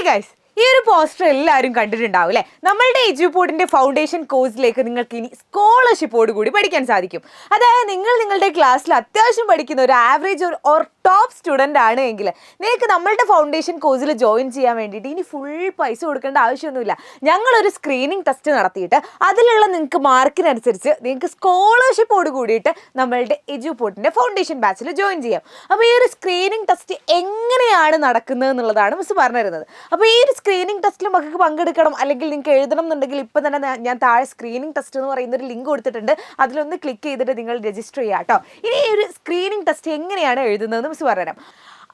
Guys, ഈ ഒരു poster എല്ലാവരും കണ്ടിട്ടുണ്ടാവും അല്ലേ? നമ്മളുടെ എജ്യൂപോർട്ടിന്റെ ഫൗണ്ടേഷൻ കോഴ്സിലേക്ക് നിങ്ങൾക്ക് ഇനി സ്കോളർഷിപ്പോട് കൂടി പഠിക്കാൻ സാധിക്കും. അതായത് നിങ്ങളുടെ ക്ലാസ്സിൽ അത്യാവശ്യം പഠിക്കുന്ന ഒരു ആവറേജ് ഓർ ടോപ്പ് സ്റ്റുഡൻ്റ് ആണ് എങ്കിൽ നിങ്ങൾക്ക് നമ്മളുടെ ഫൗണ്ടേഷൻ കോഴ്സിൽ ജോയിൻ ചെയ്യാൻ വേണ്ടിയിട്ട് ഇനി ഫുൾ പൈസ കൊടുക്കേണ്ട ആവശ്യമൊന്നുമില്ല. ഞങ്ങളൊരു സ്ക്രീനിങ് ടെസ്റ്റ് നടത്തിയിട്ട് അതിലുള്ള നിങ്ങൾക്ക് മാർക്കിനനുസരിച്ച് നിങ്ങൾക്ക് സ്കോളർഷിപ്പോട് കൂടിയിട്ട് നമ്മളുടെ എജ്യൂപോർട്ടിന്റെ ഫൗണ്ടേഷൻ ബാച്ചിൽ ജോയിൻ ചെയ്യാം. അപ്പോൾ ഈ ഒരു സ്ക്രീനിങ് ടെസ്റ്റ് എങ്ങനെയാണ് നടക്കുന്നത് എന്നുള്ളതാണ് മിസ് പറഞ്ഞു തരുന്നത്. അപ്പോൾ ഈ ഒരു സ്ക്രീനിങ് ടെസ്റ്റിൽ മക്കൾക്ക് പങ്കെടുക്കണം അല്ലെങ്കിൽ നിങ്ങൾക്ക് എഴുതണം എന്നുണ്ടെങ്കിൽ ഇപ്പം തന്നെ ഞാൻ താഴെ സ്ക്രീനിങ് ടെസ്റ്റ് എന്ന് പറയുന്ന ഒരു ലിങ്ക് കൊടുത്തിട്ടുണ്ട്. അതിലൊന്ന് ക്ലിക്ക് ചെയ്തിട്ട് നിങ്ങൾ രജിസ്റ്റർ ചെയ്യാം കേട്ടോ. ഇനി ഈ ഒരു സ്ക്രീനിങ് ടെസ്റ്റ് എങ്ങനെയാണ് എഴുതുന്നതെന്ന് മിസ് പറഞ്ഞുതരാം.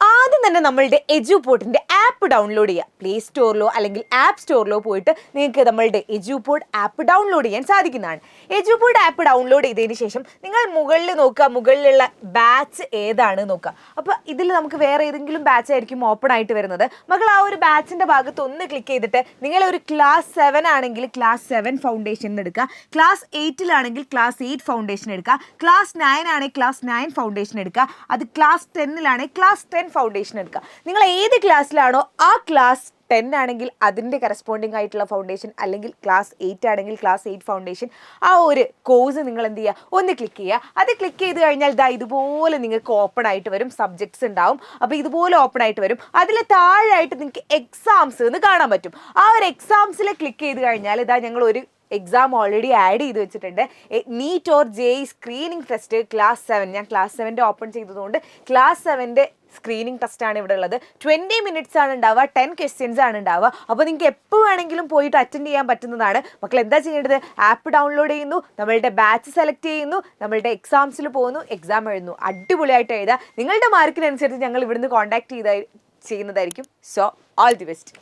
ആദ്യം തന്നെ നമ്മളുടെ എജ്യൂപോർട്ടിൻ്റെ ആപ്പ് ഡൗൺലോഡ് ചെയ്യുക. പ്ലേ സ്റ്റോറിലോ അല്ലെങ്കിൽ ആപ്പ് സ്റ്റോറിലോ പോയിട്ട് നിങ്ങൾക്ക് നമ്മളുടെ എജ്യൂപോർട്ട് ആപ്പ് ഡൗൺലോഡ് ചെയ്യാൻ സാധിക്കുന്നതാണ്. എജ്യൂപോർട്ട് ആപ്പ് ഡൗൺലോഡ് ചെയ്തതിന് ശേഷം നിങ്ങൾ മുകളിൽ നോക്കുക, മുകളിലുള്ള ബാച്ച് ഏതാണ് നോക്കുക. അപ്പോൾ ഇതിൽ നമുക്ക് വേറെ ഏതെങ്കിലും ബാച്ച് ആയിരിക്കും ഓപ്പൺ ആയിട്ട് വരുന്നത്. മക്കൾ ആ ഒരു ബാച്ചിൻ്റെ ഭാഗത്ത് ഒന്ന് ക്ലിക്ക് ചെയ്തിട്ട് നിങ്ങളൊരു ക്ലാസ് 7 ആണെങ്കിൽ ക്ലാസ് 7 ഫൗണ്ടേഷൻ എടുക്കുക, ക്ലാസ് 8 ക്ലാസ് 8 ഫൗണ്ടേഷൻ എടുക്കുക, ക്ലാസ് 9 ആണെങ്കിൽ ക്ലാസ് 9 ഫൗണ്ടേഷൻ എടുക്കുക, അത് ക്ലാസ് 10 ക്ലാസ് 10 ഫൗണ്ടേഷൻ എടുക്കുക. നിങ്ങൾ ഏത് ക്ലാസ്സിലാണോ ആ ക്ലാസ് 10 ആണെങ്കിൽ അതിൻ്റെ കറസ്പോണ്ടിങ് ആയിട്ടുള്ള ഫൗണ്ടേഷൻ, അല്ലെങ്കിൽ ക്ലാസ് 8 ആണെങ്കിൽ ക്ലാസ് 8 ഫൗണ്ടേഷൻ, ആ ഒരു കോഴ്സ് നിങ്ങൾ എന്ത് ചെയ്യുക, ഒന്ന് ക്ലിക്ക് ചെയ്യുക. അത് ക്ലിക്ക് ചെയ്ത് കഴിഞ്ഞാൽ ഇതുപോലെ നിങ്ങൾക്ക് ഓപ്പൺ ആയിട്ട് വരും, സബ്ജക്ട്സ് ഉണ്ടാവും. അപ്പോൾ ഇതുപോലെ ഓപ്പൺ ആയിട്ട് വരും. അതിൽ താഴെയായിട്ട് നിങ്ങൾക്ക് എക്സാംസ് എന്ന് കാണാൻ പറ്റും. ആ ഒരു എക്സാംസിൽ ക്ലിക്ക് ചെയ്ത് കഴിഞ്ഞാൽ ഞങ്ങൾ ഒരു എക്സാം ഓൾറെഡി ആഡ് ചെയ്ത് വെച്ചിട്ടുണ്ട്. NEET or JEE screening test class 7. ഞാൻ ക്ലാസ് 7 ഓപ്പൺ ചെയ്തതുകൊണ്ട് ക്ലാസ് 7 സ്ക്രീനിങ് ടെസ്റ്റാണ് ഇവിടെ ഉള്ളത്. 20 മിനിറ്റ്സ് ആണ് ഉണ്ടാവുക, 10 ക്വസ്റ്റ്യൻസ് ആണ് ഉണ്ടാവുക. അപ്പോൾ നിങ്ങൾക്ക് എപ്പോൾ വേണമെങ്കിലും പോയിട്ട് അറ്റൻഡ് ചെയ്യാൻ പറ്റുന്നതാണ്. മക്കൾ എന്താ ചെയ്യേണ്ടത്? ആപ്പ് ഡൗൺലോഡ് ചെയ്യുന്നു, നമ്മളുടെ ബാച്ച് സെലക്ട് ചെയ്യുന്നു, നമ്മളുടെ എക്സാംസിൽ പോകുന്നു, എക്സാം എഴുതുന്നു. അടിപൊളിയായിട്ട് എഴുതുക. നിങ്ങളുടെ മാർക്കിനനുസരിച്ച് ഞങ്ങൾ ഇവിടുന്ന് കോൺടാക്ട് ചെയ്യുന്നതായിരിക്കും. So all the best.